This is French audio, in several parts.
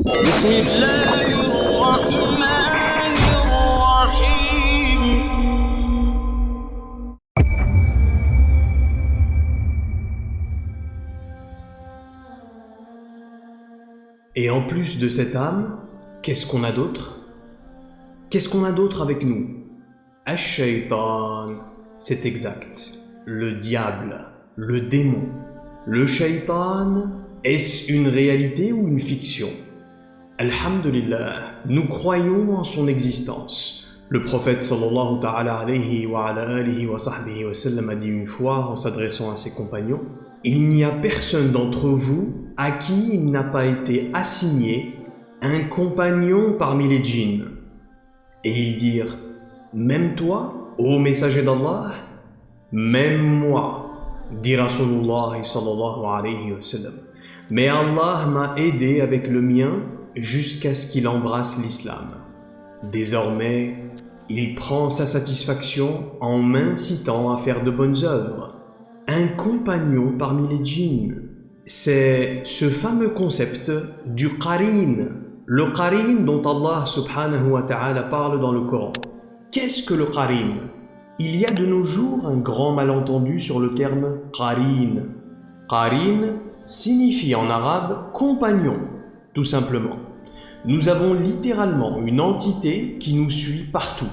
بسم الله الرحمن الرحيم. Et en plus de cette âme, qu'est-ce qu'on a d'autre? Qu'est-ce qu'on a d'autre avec nous? Ash-Shaytan, c'est exact. Le diable, le démon. Le Shaytan, est-ce une réalité ou une fiction? Alhamdulillah, nous croyons en son existence. Le prophète sallallahu ta'ala alayhi wa ala alihi wa sahbihi wa sallam a dit une fois en s'adressant à ses compagnons: il n'y a personne d'entre vous à qui il n'a pas été assigné un compagnon parmi les djinns. Et ils dirent: même toi, ô messager d'Allah? Même moi, dit Rasulullah sallallahu alayhi wa sallam. Mais Allah m'a aidé avec le mien jusqu'à ce qu'il embrasse l'islam. Désormais, il prend sa satisfaction en m'incitant à faire de bonnes œuvres. Un compagnon parmi les djinns, c'est ce fameux concept du qarin, le qarin dont Allah subhanahu wa ta'ala parle dans le Coran. Qu'est-ce que le qarin? Il y a de nos jours un grand malentendu sur le terme qarin. Qarin signifie en arabe compagnon, tout simplement. Nous avons littéralement une entité qui nous suit partout,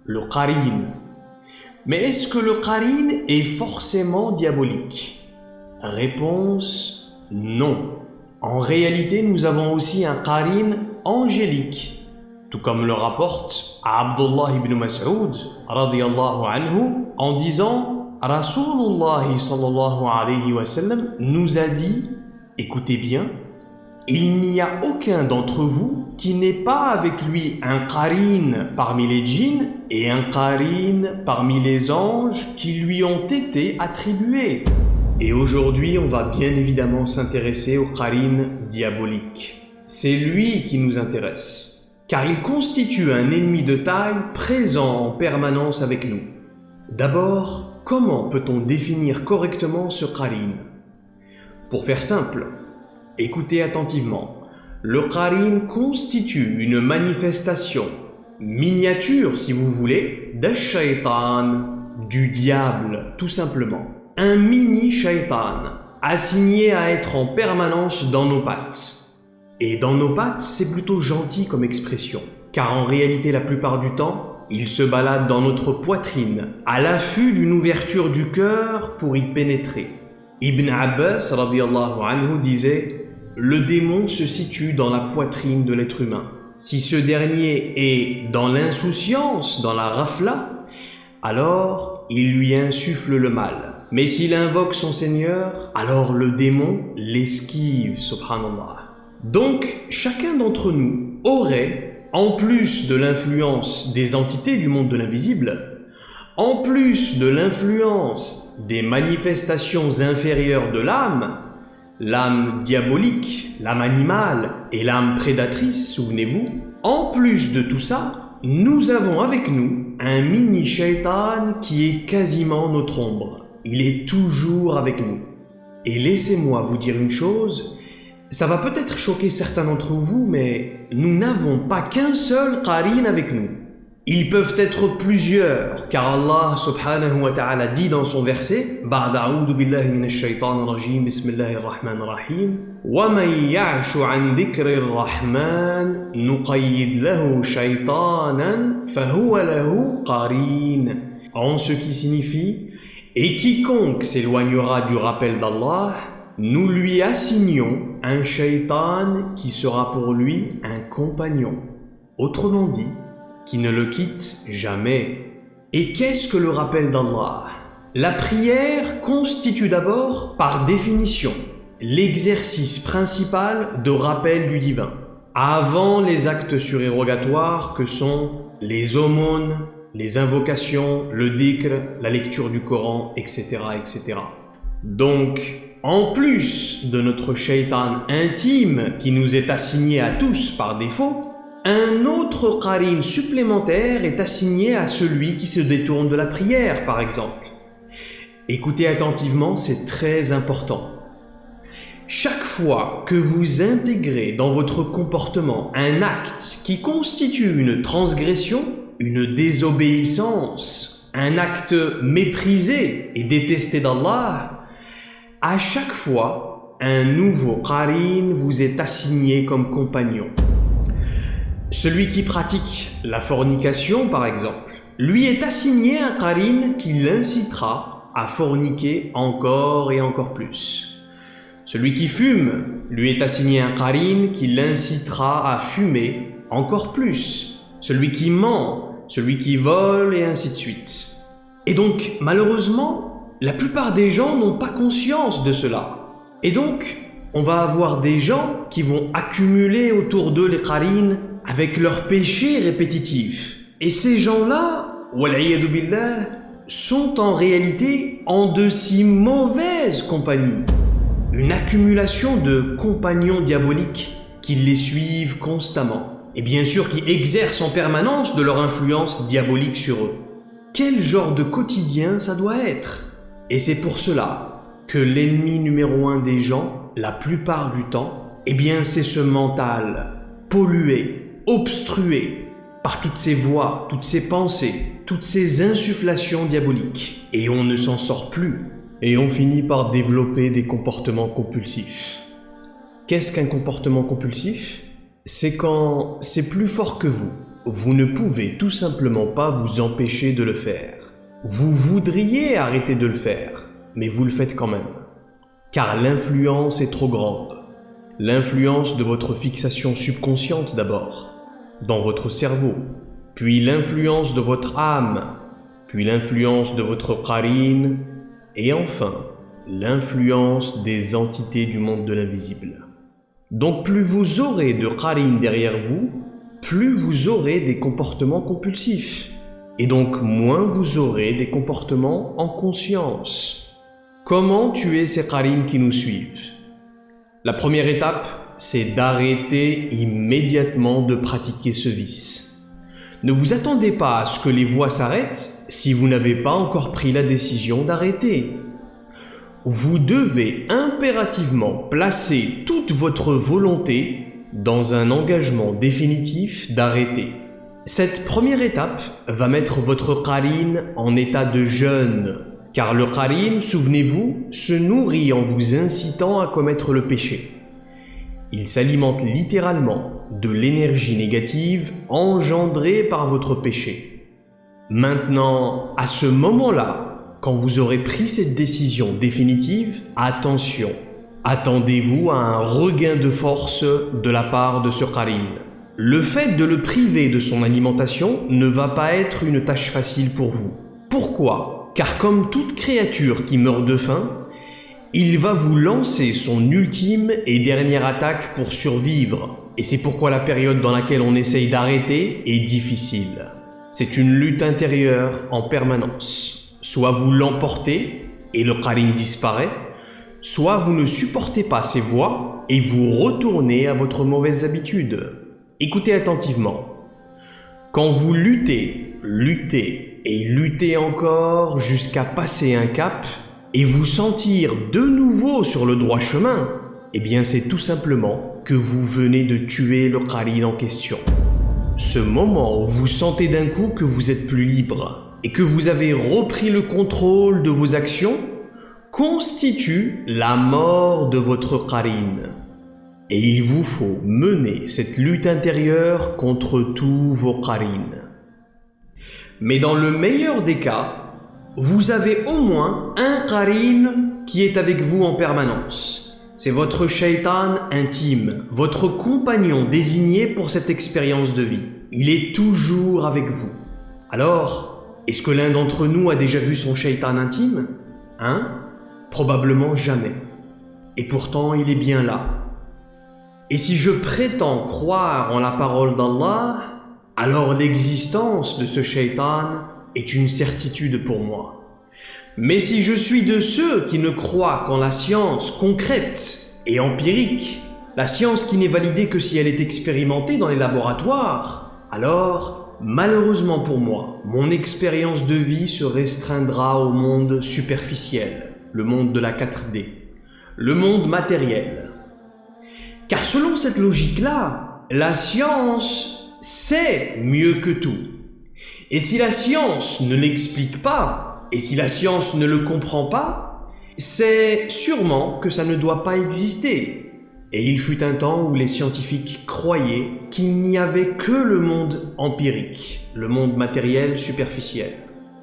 le qarin. Mais est-ce que le qarin est forcément diabolique? Réponse: non. En réalité, nous avons aussi un qarin angélique, tout comme le rapporte Abdullah ibn Mas'ud radiyallahu anhu en disant: Rasulullah sallallahu alayhi wa sallam nous a dit, écoutez bien, il n'y a aucun d'entre vous qui n'ait pas avec lui un qarin parmi les djinns et un qarin parmi les anges qui lui ont été attribués. Et aujourd'hui, on va bien évidemment s'intéresser au qarin diabolique. C'est lui qui nous intéresse, car il constitue un ennemi de taille présent en permanence avec nous. D'abord, comment peut-on définir correctement ce qarin? Pour faire simple, écoutez attentivement. Le qarin constitue une manifestation, miniature si vous voulez, d'ash-shaytan, du diable, tout simplement. Un mini-shaytan, assigné à être en permanence dans nos pattes. Et dans nos pattes, c'est plutôt gentil comme expression, car en réalité la plupart du temps, il se balade dans notre poitrine, à l'affût d'une ouverture du cœur pour y pénétrer. Ibn Abbas radiyallahu anhu disait: le démon se situe dans la poitrine de l'être humain. Si ce dernier est dans l'insouciance, dans la rafla, alors il lui insuffle le mal. Mais s'il invoque son Seigneur, alors le démon l'esquive, subhanallah. Donc, chacun d'entre nous aurait, en plus de l'influence des entités du monde de l'invisible, en plus de l'influence des manifestations inférieures de l'âme, l'âme diabolique, l'âme animale et l'âme prédatrice, souvenez-vous, en plus de tout ça, nous avons avec nous un mini-shaytan qui est quasiment notre ombre. Il est toujours avec nous. Et laissez-moi vous dire une chose, ça va peut-être choquer certains d'entre vous, mais nous n'avons pas qu'un seul qarin avec nous. Ils peuvent être plusieurs, car Allah subhanahu wa ta'ala dit dans son verset: Ba'da a'udhu billahi minash shaytanir rajim, bismillahir rahmanir rahim, wa man ya'shu 'an dhikrir rahman nuqayyid lahu shaytanan fahuwa lahu qarin. En ce qui signifie: et quiconque s'éloignera du rappel d'Allah, nous lui assignons un shaytan qui sera pour lui un compagnon. Autrement dit, qui ne le quitte jamais. Et qu'est-ce que le rappel d'Allah? La prière constitue d'abord, par définition, l'exercice principal de rappel du divin, avant les actes surérogatoires que sont les aumônes, les invocations, le dhikr, la lecture du Coran, etc., etc. Donc, en plus de notre shaytan intime qui nous est assigné à tous par défaut, un autre qarin supplémentaire est assigné à celui qui se détourne de la prière, par exemple. Écoutez attentivement, c'est très important. Chaque fois que vous intégrez dans votre comportement un acte qui constitue une transgression, une désobéissance, un acte méprisé et détesté d'Allah, à chaque fois, un nouveau qarin vous est assigné comme compagnon. Celui qui pratique la fornication, par exemple, lui est assigné un qarin qui l'incitera à forniquer encore et encore plus. Celui qui fume, lui est assigné un qarin qui l'incitera à fumer encore plus. Celui qui ment, celui qui vole et ainsi de suite. Et donc, malheureusement, la plupart des gens n'ont pas conscience de cela. Et donc, on va avoir des gens qui vont accumuler autour d'eux les qarins avec leurs péchés répétitifs. Et ces gens-là, wal'iyadu billah, sont en réalité en de si mauvaises compagnies. Une accumulation de compagnons diaboliques qui les suivent constamment. Et bien sûr qui exercent en permanence de leur influence diabolique sur eux. Quel genre de quotidien ça doit être? Et c'est pour cela que l'ennemi numéro 1 des gens, la plupart du temps, eh bien c'est ce mental pollué, obstrué par toutes ces voix, toutes ces pensées, toutes ces insufflations diaboliques. Et on ne s'en sort plus. Et on finit par développer des comportements compulsifs. Qu'est-ce qu'un comportement compulsif? C'est quand c'est plus fort que vous. Vous ne pouvez tout simplement pas vous empêcher de le faire. Vous voudriez arrêter de le faire, mais vous le faites quand même. Car l'influence est trop grande. L'influence de votre fixation subconsciente d'abord, dans votre cerveau, puis l'influence de votre âme, puis l'influence de votre qarin, et enfin, l'influence des entités du monde de l'invisible. Donc plus vous aurez de qarin derrière vous, plus vous aurez des comportements compulsifs. Et donc moins vous aurez des comportements en conscience. Comment tuer ces qarins qui nous suivent? La première étape, c'est d'arrêter immédiatement de pratiquer ce vice. Ne vous attendez pas à ce que les voix s'arrêtent si vous n'avez pas encore pris la décision d'arrêter. Vous devez impérativement placer toute votre volonté dans un engagement définitif d'arrêter. Cette première étape va mettre votre qarin en état de jeûne, car le qarin, souvenez-vous, se nourrit en vous incitant à commettre le péché. Il s'alimente littéralement de l'énergie négative engendrée par votre péché. Maintenant, à ce moment-là, quand vous aurez pris cette décision définitive, attention, attendez-vous à un regain de force de la part de ce qarin. Le fait de le priver de son alimentation ne va pas être une tâche facile pour vous. Pourquoi? Car comme toute créature qui meurt de faim, il va vous lancer son ultime et dernière attaque pour survivre. Et c'est pourquoi la période dans laquelle on essaye d'arrêter est difficile. C'est une lutte intérieure en permanence. Soit vous l'emportez et le qarin disparaît, soit vous ne supportez pas ces voix et vous retournez à votre mauvaise habitude. Écoutez attentivement. Quand vous luttez, luttez et luttez encore jusqu'à passer un cap, et vous sentir de nouveau sur le droit chemin, eh bien c'est tout simplement que vous venez de tuer le qarin en question. Ce moment où vous sentez d'un coup que vous êtes plus libre et que vous avez repris le contrôle de vos actions constitue la mort de votre qarin. Et il vous faut mener cette lutte intérieure contre tous vos qarins. Mais dans le meilleur des cas, vous avez au moins un qarin qui est avec vous en permanence. C'est votre shaitan intime, votre compagnon désigné pour cette expérience de vie. Il est toujours avec vous. Alors, est-ce que l'un d'entre nous a déjà vu son shaitan intime? Probablement jamais. Et pourtant, il est bien là. Et si je prétends croire en la parole d'Allah, alors l'existence de ce shaitan est une certitude pour moi. Mais si je suis de ceux qui ne croient qu'en la science concrète et empirique, la science qui n'est validée que si elle est expérimentée dans les laboratoires, alors, malheureusement pour moi, mon expérience de vie se restreindra au monde superficiel, le monde de la 4D, le monde matériel. Car selon cette logique-là, la science sait mieux que tout. Et si la science ne l'explique pas, et si la science ne le comprend pas, c'est sûrement que ça ne doit pas exister. Et il fut un temps où les scientifiques croyaient qu'il n'y avait que le monde empirique, le monde matériel superficiel.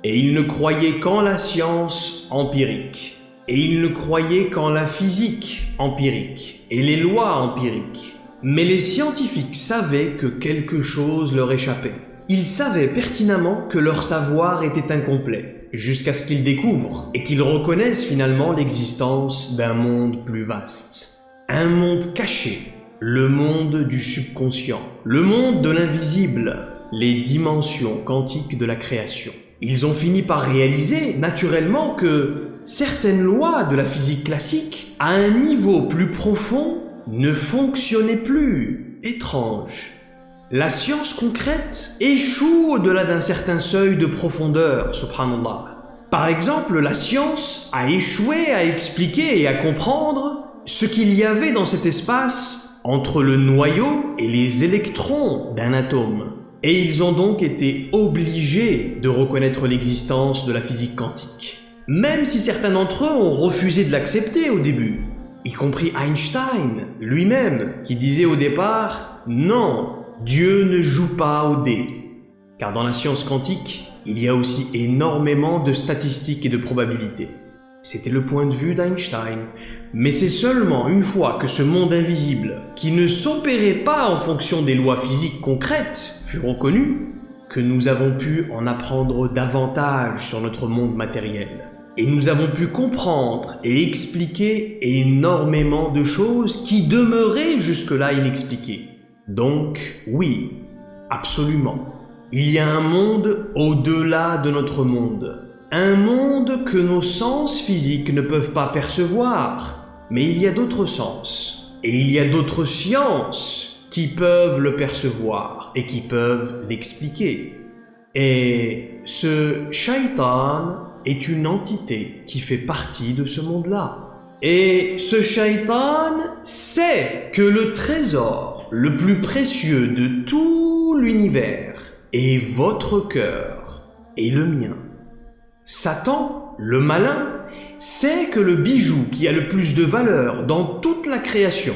Et ils ne croyaient qu'en la science empirique. Et ils ne croyaient qu'en la physique empirique et les lois empiriques. Mais les scientifiques savaient que quelque chose leur échappait. Ils savaient pertinemment que leur savoir était incomplet, jusqu'à ce qu'ils découvrent et qu'ils reconnaissent finalement l'existence d'un monde plus vaste. Un monde caché, le monde du subconscient, le monde de l'invisible, les dimensions quantiques de la création. Ils ont fini par réaliser, naturellement, que certaines lois de la physique classique, à un niveau plus profond, ne fonctionnaient plus. Étrange. La science concrète échoue au-delà d'un certain seuil de profondeur, subhanallah. Par exemple, la science a échoué à expliquer et à comprendre ce qu'il y avait dans cet espace entre le noyau et les électrons d'un atome. Et ils ont donc été obligés de reconnaître l'existence de la physique quantique. Même si certains d'entre eux ont refusé de l'accepter au début, y compris Einstein lui-même, qui disait au départ « Non, Dieu ne joue pas au dé ». Car dans la science quantique, il y a aussi énormément de statistiques et de probabilités. C'était le point de vue d'Einstein. Mais c'est seulement une fois que ce monde invisible, qui ne s'opérait pas en fonction des lois physiques concrètes, fut reconnu, que nous avons pu en apprendre davantage sur notre monde matériel. Et nous avons pu comprendre et expliquer énormément de choses qui demeuraient jusque-là inexpliquées. Donc, oui, absolument. Il y a un monde au-delà de notre monde. Un monde que nos sens physiques ne peuvent pas percevoir. Mais il y a d'autres sens. Et il y a d'autres sciences qui peuvent le percevoir et qui peuvent l'expliquer. Et ce shaitan est une entité qui fait partie de ce monde-là. Et ce shaitan sait que le trésor le plus précieux de tout l'univers est votre cœur et le mien. Satan, le malin, sait que le bijou qui a le plus de valeur dans toute la création,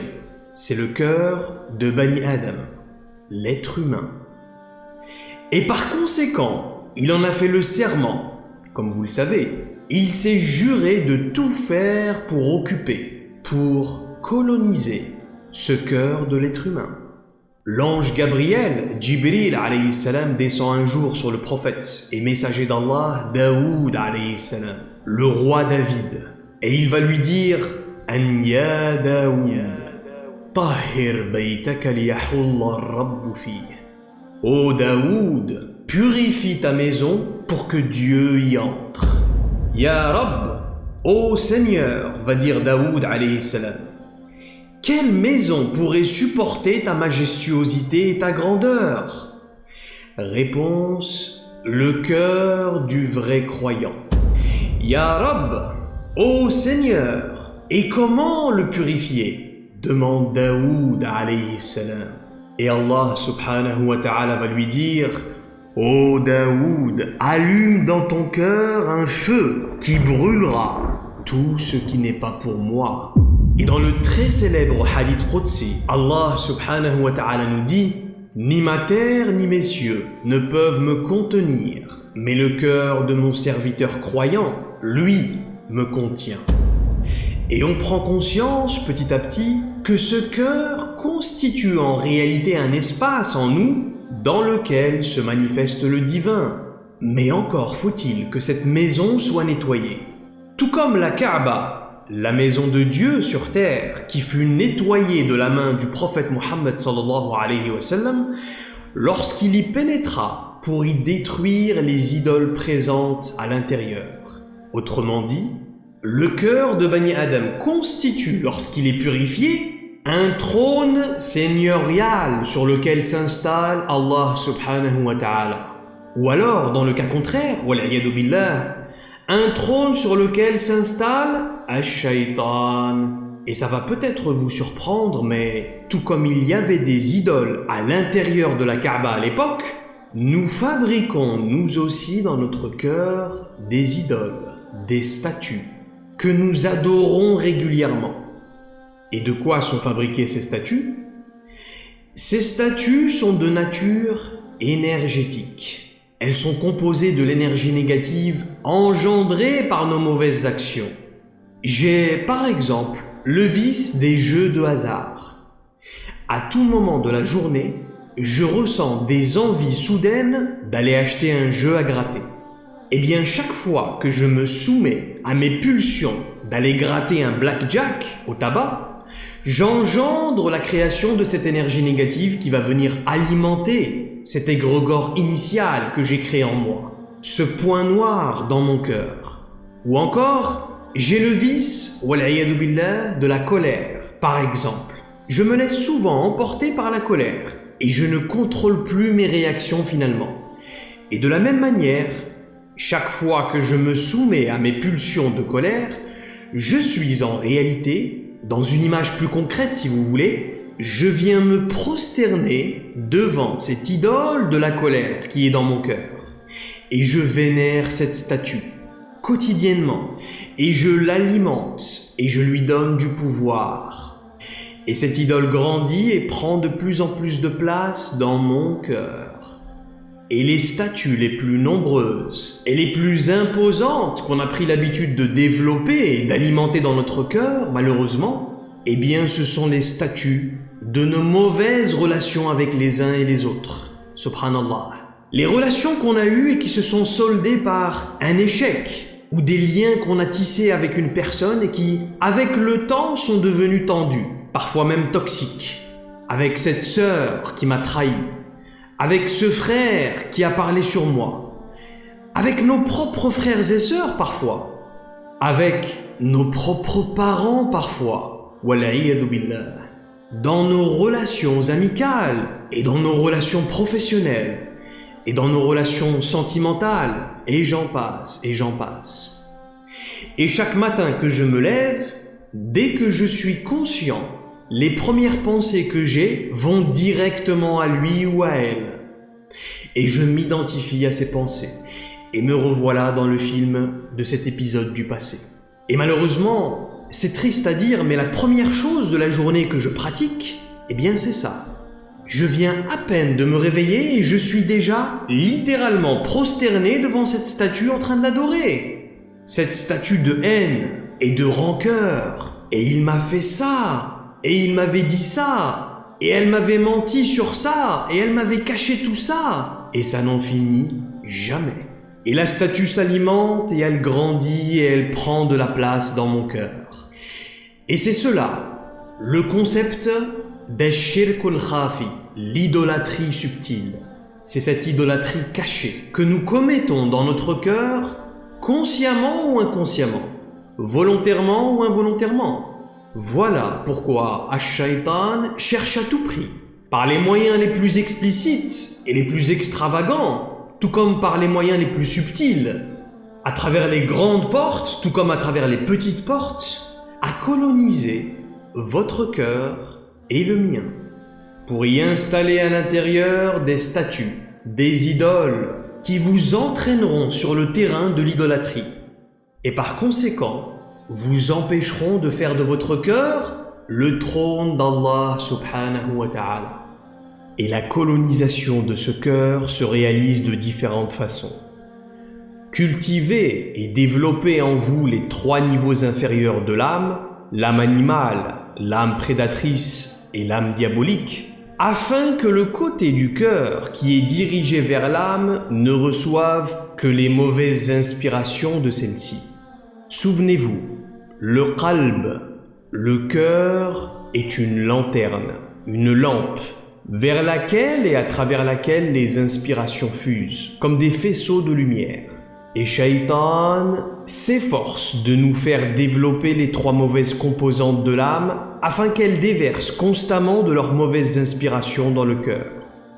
c'est le cœur de Bani Adam, l'être humain. Et par conséquent, il en a fait le serment. Comme vous le savez, il s'est juré de tout faire pour occuper, pour coloniser ce cœur de l'être humain. L'ange Gabriel, Jibril alayhi salam, descend un jour sur le prophète et messager d'Allah, Daoud alayhi salam, le roi David. Et il va lui dire « An ya Daoud, tahhir baytaka liyahulla rabbu fih » Ô Daoud, purifie ta maison pour que Dieu y entre. « Ya Rabb, ô Seigneur, va dire Daoud alayhi salam, quelle maison pourrait supporter ta majestuosité et ta grandeur ?» Réponse, le cœur du vrai croyant. « Ya Rabb, ô Seigneur, et comment le purifier ?» demande Daoud alayhi salam. Et Allah subhanahu wa ta'ala va lui dire « Ô Daoud, allume dans ton cœur un feu qui brûlera tout ce qui n'est pas pour moi. » Et dans le très célèbre hadith Qudsi, Allah subhanahu wa ta'ala nous dit « Ni ma terre ni mes cieux ne peuvent me contenir, mais le cœur de mon serviteur croyant, lui, me contient. » Et on prend conscience petit à petit que ce cœur constitue en réalité un espace en nous dans lequel se manifeste le divin. Mais encore faut-il que cette maison soit nettoyée. Tout comme la Kaaba, la maison de Dieu sur terre, qui fut nettoyée de la main du prophète Mohammed sallallahu alayhi wa sallam, lorsqu'il y pénétra pour y détruire les idoles présentes à l'intérieur. Autrement dit, le cœur de Bani Adam constitue, lorsqu'il est purifié, un trône seigneurial sur lequel s'installe Allah subhanahu wa ta'ala. Ou alors, dans le cas contraire, wal'iyadu billah, un trône sur lequel s'installe Ash-Shaytan, Et ça va peut-être vous surprendre, mais tout comme il y avait des idoles à l'intérieur de la Kaaba à l'époque, nous fabriquons nous aussi dans notre cœur des idoles, des statues, que nous adorons régulièrement. Et de quoi sont fabriquées ces statues? Ces statues sont de nature énergétique. Elles sont composées de l'énergie négative engendrée par nos mauvaises actions. J'ai par exemple le vice des jeux de hasard. À tout moment de la journée, je ressens des envies soudaines d'aller acheter un jeu à gratter. Eh bien, chaque fois que je me soumets à mes pulsions d'aller gratter un blackjack au tabac, j'engendre la création de cette énergie négative qui va venir alimenter cet égrégore initial que j'ai créé en moi, ce point noir dans mon cœur. Ou encore, j'ai le vice, wal'iyadu billah, de la colère, par exemple. Je me laisse souvent emporter par la colère et je ne contrôle plus mes réactions finalement. Et de la même manière, chaque fois que je me soumets à mes pulsions de colère, je suis en réalité, dans une image plus concrète si vous voulez, je viens me prosterner devant cette idole de la colère qui est dans mon cœur. Et je vénère cette statue quotidiennement et je l'alimente et je lui donne du pouvoir. Et cette idole grandit et prend de plus en plus de place dans mon cœur. Et les statues les plus nombreuses et les plus imposantes qu'on a pris l'habitude de développer et d'alimenter dans notre cœur, malheureusement, eh bien ce sont les statues de nos mauvaises relations avec les uns et les autres. Subhanallah. Les relations qu'on a eues et qui se sont soldées par un échec ou des liens qu'on a tissés avec une personne et qui, avec le temps, sont devenus tendus, parfois même toxiques. Avec cette sœur qui m'a trahi, avec ce frère qui a parlé sur moi, avec nos propres frères et sœurs parfois, avec nos propres parents parfois, wal'iyadu billah, dans nos relations amicales et dans nos relations professionnelles et dans nos relations sentimentales, et j'en passe, et j'en passe. Et chaque matin que je me lève, dès que je suis conscient, les premières pensées que j'ai vont directement à lui ou à elle. Et je m'identifie à ces pensées. Et me revoilà dans le film de cet épisode du passé. Et malheureusement, c'est triste à dire, mais la première chose de la journée que je pratique, eh bien c'est ça. Je viens à peine de me réveiller et je suis déjà littéralement prosterné devant cette statue en train de l'adorer. Cette statue de haine et de rancœur. Et il m'a fait ça. Et il m'avait dit ça. Et elle m'avait menti sur ça. Et elle m'avait caché tout ça. Et ça n'en finit jamais. Et la statue s'alimente et elle grandit et elle prend de la place dans mon cœur. Et c'est cela, le concept d'Ash-Shirkul Khafi, l'idolâtrie subtile. C'est cette idolâtrie cachée que nous commettons dans notre cœur, consciemment ou inconsciemment, volontairement ou involontairement. Voilà pourquoi Ash-Shaytan cherche à tout prix, par les moyens les plus explicites et les plus extravagants, tout comme par les moyens les plus subtils, à travers les grandes portes, tout comme à travers les petites portes, à coloniser votre cœur et le mien, pour y installer à l'intérieur des statues, des idoles, qui vous entraîneront sur le terrain de l'idolâtrie, et par conséquent, vous empêcheront de faire de votre cœur le trône d'Allah subhanahu wa ta'ala. Et la colonisation de ce cœur se réalise de différentes façons. Cultivez et développez en vous les 3 niveaux inférieurs de l'âme animale, l'âme prédatrice et l'âme diabolique, afin que le côté du cœur qui est dirigé vers l'âme ne reçoive que les mauvaises inspirations de celle-ci. Souvenez-vous, le qalb, le cœur, est une lanterne, une lampe, vers laquelle et à travers laquelle les inspirations fusent, comme des faisceaux de lumière. Et Shaitan s'efforce de nous faire développer les 3 mauvaises composantes de l'âme afin qu'elles déversent constamment de leurs mauvaises inspirations dans le cœur.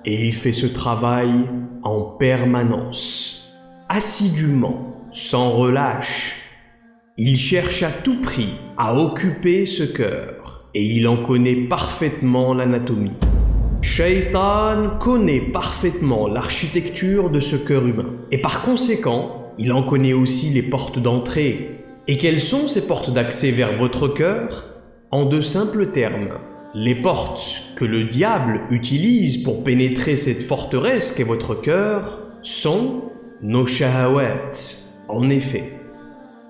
Et il fait ce travail en permanence, assidûment, sans relâche. Il cherche à tout prix à occuper ce cœur et il en connaît parfaitement l'anatomie. Shaitan connaît parfaitement l'architecture de ce cœur humain et par conséquent, il en connaît aussi les portes d'entrée. Et quelles sont ces portes d'accès vers votre cœur? En de simples termes, les portes que le diable utilise pour pénétrer cette forteresse qu'est votre cœur sont nos shahawat. En effet,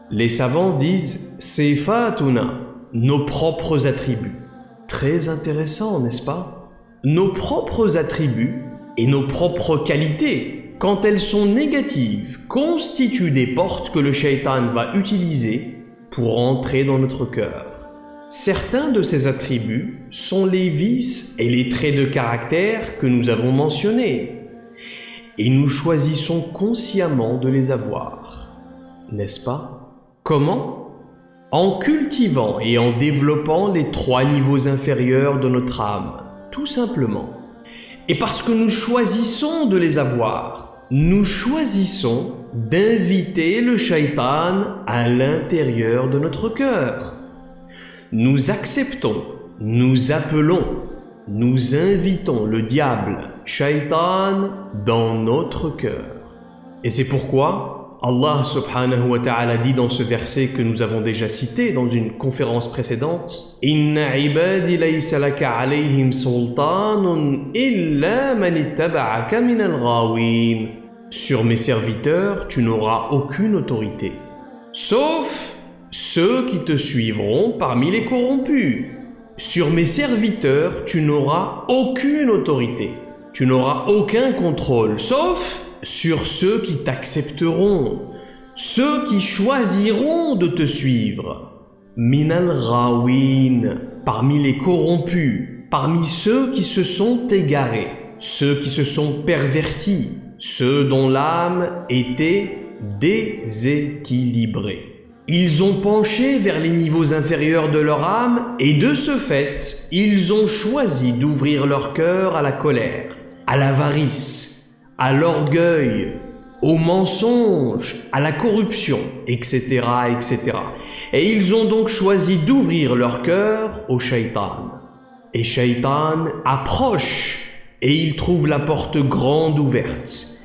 les savants disent sifatuna, nos propres attributs. Très intéressant, n'est-ce pas? Nos propres attributs et nos propres qualités, quand elles sont négatives, constituent des portes que le shaitan va utiliser pour entrer dans notre cœur. Certains de ces attributs sont les vices et les traits de caractère que nous avons mentionnés, et nous choisissons consciemment de les avoir, n'est-ce pas? Comment? En cultivant et en développant les 3 niveaux inférieurs de notre âme, tout simplement. Et parce que nous choisissons de les avoir, nous choisissons d'inviter le shaitan à l'intérieur de notre cœur. Nous acceptons, nous appelons, nous invitons le diable, shaitan, dans notre cœur. Et c'est pourquoi Allah subhanahu wa ta'ala dit dans ce verset que nous avons déjà cité dans une conférence précédente: Inna ibadi laysa laka alayhim sultanun illa man ittaba'aka minal ghawin. Sur mes serviteurs, tu n'auras aucune autorité, sauf ceux qui te suivront parmi les corrompus. Sur mes serviteurs, tu n'auras aucune autorité, tu n'auras aucun contrôle, sauf sur ceux qui t'accepteront, ceux qui choisiront de te suivre. Minal ghawin, parmi les corrompus, parmi ceux qui se sont égarés, ceux qui se sont pervertis, ceux dont l'âme était déséquilibrée. Ils ont penché vers les niveaux inférieurs de leur âme et de ce fait, ils ont choisi d'ouvrir leur cœur à la colère, à l'avarice, à l'orgueil, au mensonge, à la corruption, etc., etc. Et ils ont donc choisi d'ouvrir leur cœur au shaitan. Et shaitan approche et il trouve la porte grande ouverte.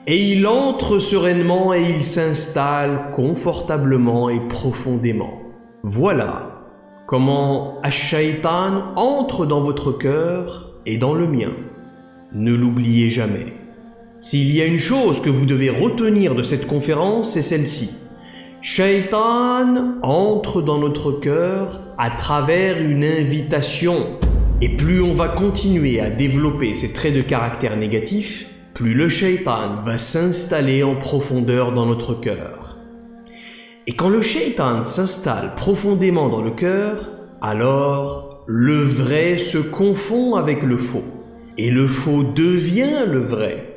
Et il entre sereinement et il s'installe confortablement et profondément. Voilà comment Ash-Shaytan entre dans votre cœur et dans le mien. Ne l'oubliez jamais. S'il y a une chose que vous devez retenir de cette conférence, c'est celle-ci. Shaytan entre dans notre cœur à travers une invitation. Et plus on va continuer à développer ces traits de caractère négatifs, plus le shaitan va s'installer en profondeur dans notre cœur. Et quand le shaitan s'installe profondément dans le cœur, alors le vrai se confond avec le faux. Et le faux devient le vrai.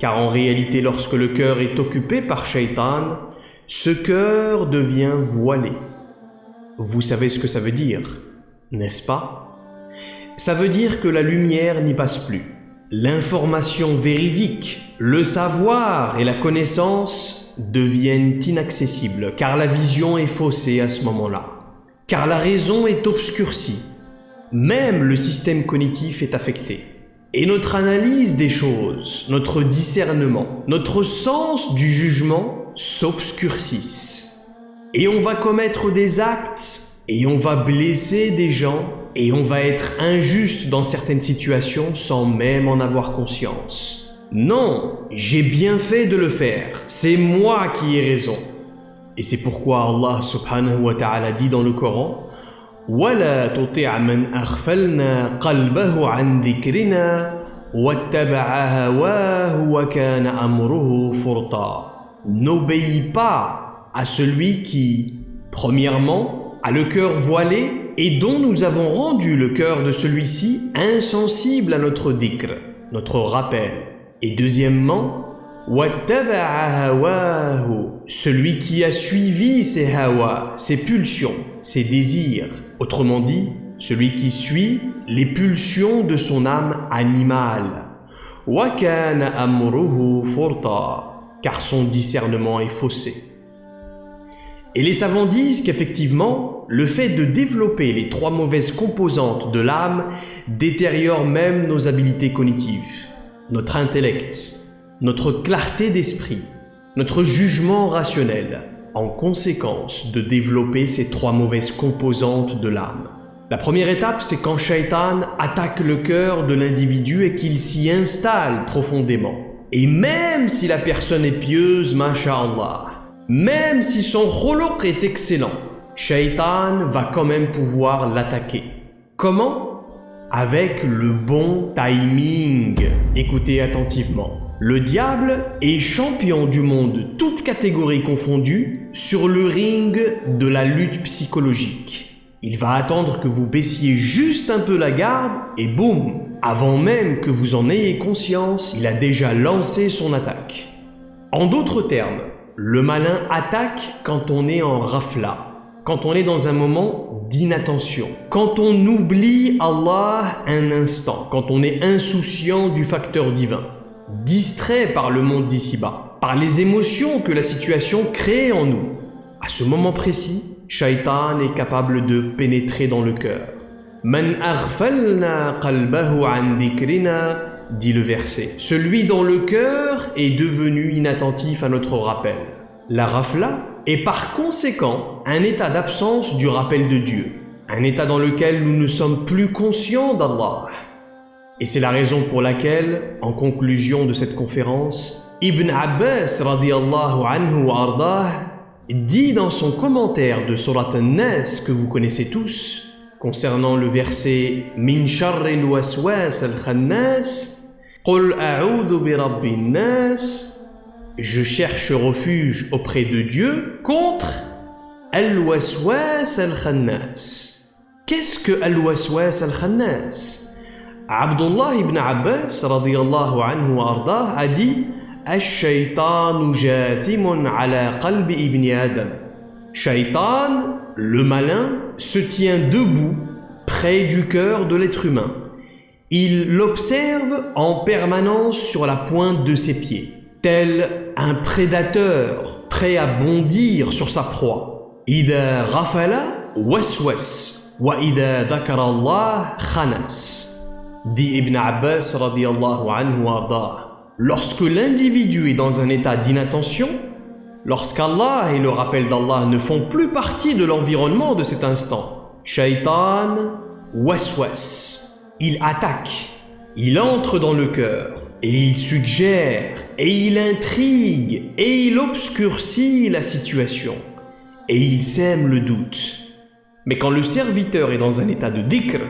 Car en réalité, lorsque le cœur est occupé par shaitan, ce cœur devient voilé. Vous savez ce que ça veut dire, n'est-ce pas? Ça veut dire que la lumière n'y passe plus. L'information véridique, le savoir et la connaissance deviennent inaccessibles car la vision est faussée à ce moment-là, car la raison est obscurcie. Même le système cognitif est affecté. Et notre analyse des choses, notre discernement, notre sens du jugement s'obscurcissent. Et on va commettre des actes, et on va blesser des gens, et on va être injuste dans certaines situations sans même en avoir conscience. Non, j'ai bien fait de le faire, c'est moi qui ai raison. Et c'est pourquoi Allah subhanahu wa ta'ala dit dans le Coran: وَلَا تُطِعْ مَنْ أَغْفَلْنَا قَلْبَهُ عَنْ ذِكْرِنَا وَاتَّبَعَ هَوَاهُ وَكَانَ أَمْرُهُ فُرْطًا. N'obéis pas à celui qui, premièrement, a le cœur voilé et dont nous avons rendu le cœur de celui-ci insensible à notre dhikr, notre rappel. Et deuxièmement, وَاتَّبَعَ هَوَاهُ, celui qui a suivi ses hawa, ses pulsions, ses désirs. Autrement dit, celui qui suit les pulsions de son âme animale. وَكَانَ أَمْرُهُ فُرْطًا, car son discernement est faussé. Et les savants disent qu'effectivement, le fait de développer les 3 mauvaises composantes de l'âme détériore même nos habiletés cognitives, notre intellect, notre clarté d'esprit, notre jugement rationnel, en conséquence de développer ces 3 mauvaises composantes de l'âme. La première étape, c'est quand Shaitan attaque le cœur de l'individu et qu'il s'y installe profondément. Et même si la personne est pieuse, masha'Allah, même si son khuluq est excellent, Shaitan va quand même pouvoir l'attaquer. Comment? Avec le bon timing. Écoutez attentivement. Le diable est champion du monde, toutes catégories confondues, sur le ring de la lutte psychologique. Il va attendre que vous baissiez juste un peu la garde et boum, avant même que vous en ayez conscience, il a déjà lancé son attaque. En d'autres termes, le malin attaque quand on est en rafla, quand on est dans un moment d'inattention, quand on oublie Allah un instant, quand on est insouciant du facteur divin, distrait par le monde d'ici-bas, par les émotions que la situation crée en nous. À ce moment précis, Shaitan est capable de pénétrer dans le cœur. Man aghfalna qalbahu an dhikrina, dit le verset. Celui dont le cœur est devenu inattentif à notre rappel. La rafla est par conséquent un état d'absence du rappel de Dieu, un état dans lequel nous ne sommes plus conscients d'Allah. Et c'est la raison pour laquelle, en conclusion de cette conférence, Ibn Abbas radiyallahu anhu wa ardah dit dans son commentaire de Surat An-Nas que vous connaissez tous, concernant le verset Min sharril waswas al-khannas, Qul a'udhu bi rabbin nas, je cherche refuge auprès de Dieu contre al-waswas al-khannas. Qu'est-ce que al-waswas al-khannas? Abdullah ibn Abbas radiyallahu anhu wa ardah a dit Ash-shaytanu jathimun ala qalbi ibn Adam. Shaitan, le malin, se tient debout près du cœur de l'être humain. Il l'observe en permanence sur la pointe de ses pieds, tel un prédateur prêt à bondir sur sa proie. Ida rafala waswas wa ida dhakara Allah khanas, dit Ibn Abbas radiyallahu anhu wa ardah. Lorsque l'individu est dans un état d'inattention, lorsqu'Allah et le rappel d'Allah ne font plus partie de l'environnement de cet instant, Shaitan waswas, il attaque, il entre dans le cœur, et il suggère, et il intrigue, et il obscurcit la situation, et il sème le doute. Mais quand le serviteur est dans un état de dhikr,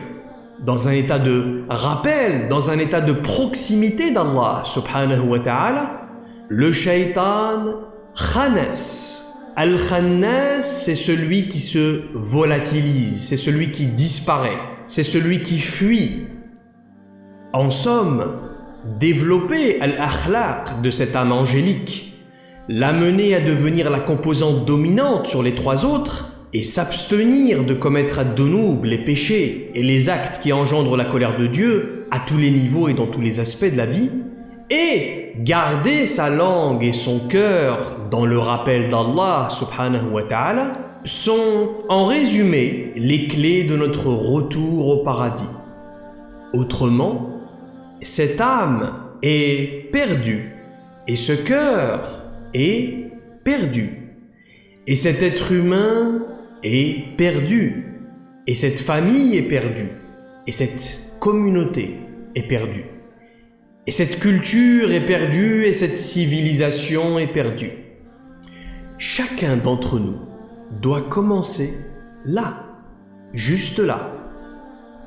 dans un état de rappel, dans un état de proximité d'Allah subhanahu wa ta'ala, le shaitan khanas. Al-khannas, c'est celui qui se volatilise, c'est celui qui disparaît, c'est celui qui fuit. En somme, développer al-akhlaq de cette âme angélique, l'amener à devenir la composante dominante sur les 3 autres, et s'abstenir de commettre ad-dunub, les péchés et les actes qui engendrent la colère de Dieu à tous les niveaux et dans tous les aspects de la vie, et garder sa langue et son cœur dans le rappel d'Allah subhanahu wa ta'ala, sont en résumé les clés de notre retour au paradis. Autrement, cette âme est perdue et ce cœur est perdu et cet être humain est perdu, et cette famille est perdue, et cette communauté est perdue, et cette culture est perdue, et cette civilisation est perdue. Chacun d'entre nous doit commencer là, juste là,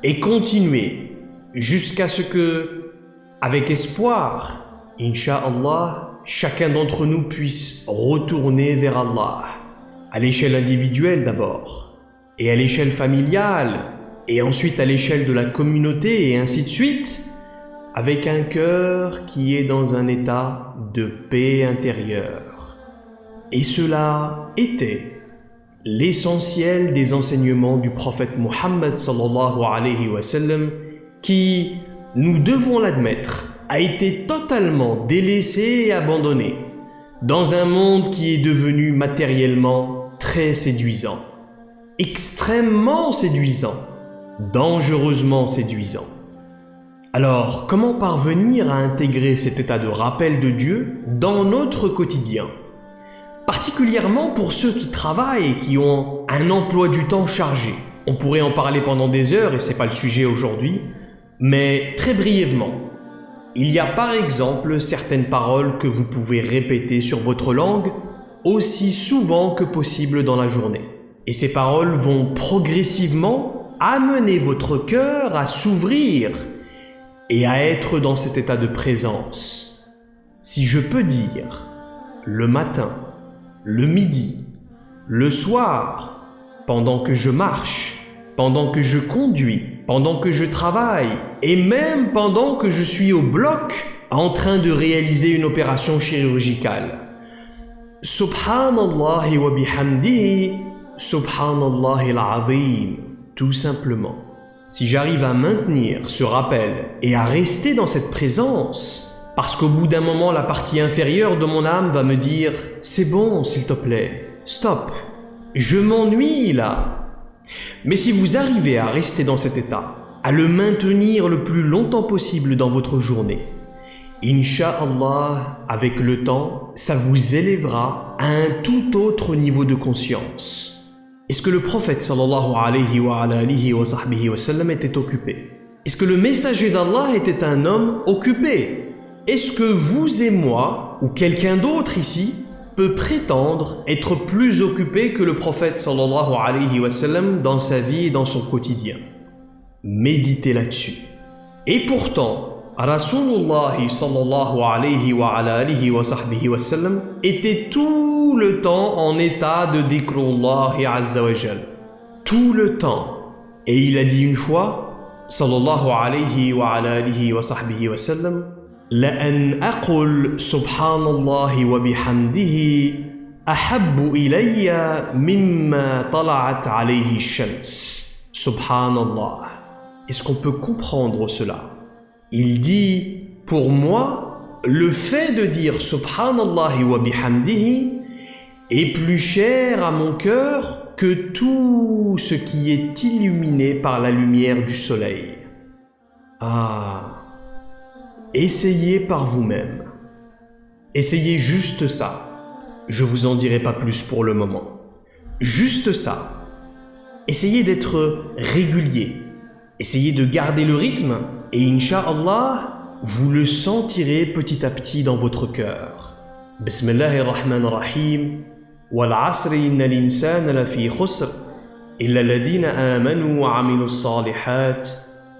et continuer jusqu'à ce que, avec espoir, Inch'Allah, chacun d'entre nous puisse retourner vers Allah. À l'échelle individuelle d'abord, et à l'échelle familiale, et ensuite à l'échelle de la communauté, et ainsi de suite, avec un cœur qui est dans un état de paix intérieure. Et cela était l'essentiel des enseignements du prophète Muhammad sallallahu alayhi wa sallam, qui, nous devons l'admettre, a été totalement délaissé et abandonné, dans un monde qui est devenu matériellement très très séduisant, extrêmement séduisant, dangereusement séduisant. Alors, comment parvenir à intégrer cet état de rappel de Dieu dans notre quotidien ? Particulièrement pour ceux qui travaillent et qui ont un emploi du temps chargé. On pourrait en parler pendant des heures et c'est pas le sujet aujourd'hui, mais très brièvement. Il y a par exemple certaines paroles que vous pouvez répéter sur votre langue aussi souvent que possible dans la journée. Et ces paroles vont progressivement amener votre cœur à s'ouvrir et à être dans cet état de présence. Si je peux dire, le matin, le midi, le soir, pendant que je marche, pendant que je conduis, pendant que je travaille, et même pendant que je suis au bloc en train de réaliser une opération chirurgicale. Subhanallah wa bihamdihi, Subhanallah al-azim, tout simplement. Si j'arrive à maintenir ce rappel et à rester dans cette présence, parce qu'au bout d'un moment, la partie inférieure de mon âme va me dire « C'est bon, s'il te plaît, stop, je m'ennuie là ». Mais si vous arrivez à rester dans cet état, à le maintenir le plus longtemps possible dans votre journée, Inch'Allah, avec le temps, ça vous élèvera à un tout autre niveau de conscience. Est-ce que le prophète sallallahu alayhi wa sallam était occupé? Est-ce que le messager d'Allah était un homme occupé? Est-ce que vous et moi, ou quelqu'un d'autre ici, peut prétendre être plus occupé que le prophète sallallahu alayhi wa sallam dans sa vie et dans son quotidien? Méditez là-dessus. Et pourtant, Rasulullah sallallahu alayhi wa sallam était tout le temps en état de dhikrullah azza wa jal. Tout le temps. Et il a dit une fois, sallallahu alayhi wa sallam, لأن أقول سبحان الله وبحمده أحب إلي مما طلعت عليه الشمس. Subhanallah. Est-ce qu'on peut comprendre cela? Il dit, pour moi, le fait de dire Subhanallah wa bihamdihi est plus cher à mon cœur que tout ce qui est illuminé par la lumière du soleil. Essayez par vous-même. Essayez juste ça. Je vous en dirai pas plus pour le moment. Juste ça. Essayez d'être régulier. Essayez de garder le rythme et Inch'Allah, vous le sentirez petit à petit dans votre cœur. Bismillahirrahmanirrahim. Wal asri inna l'insana lafi khusr illa alladhina amanu wa amilus salihat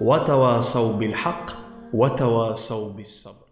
wa tawasaw bil haqq wa tawasaw bis sabr.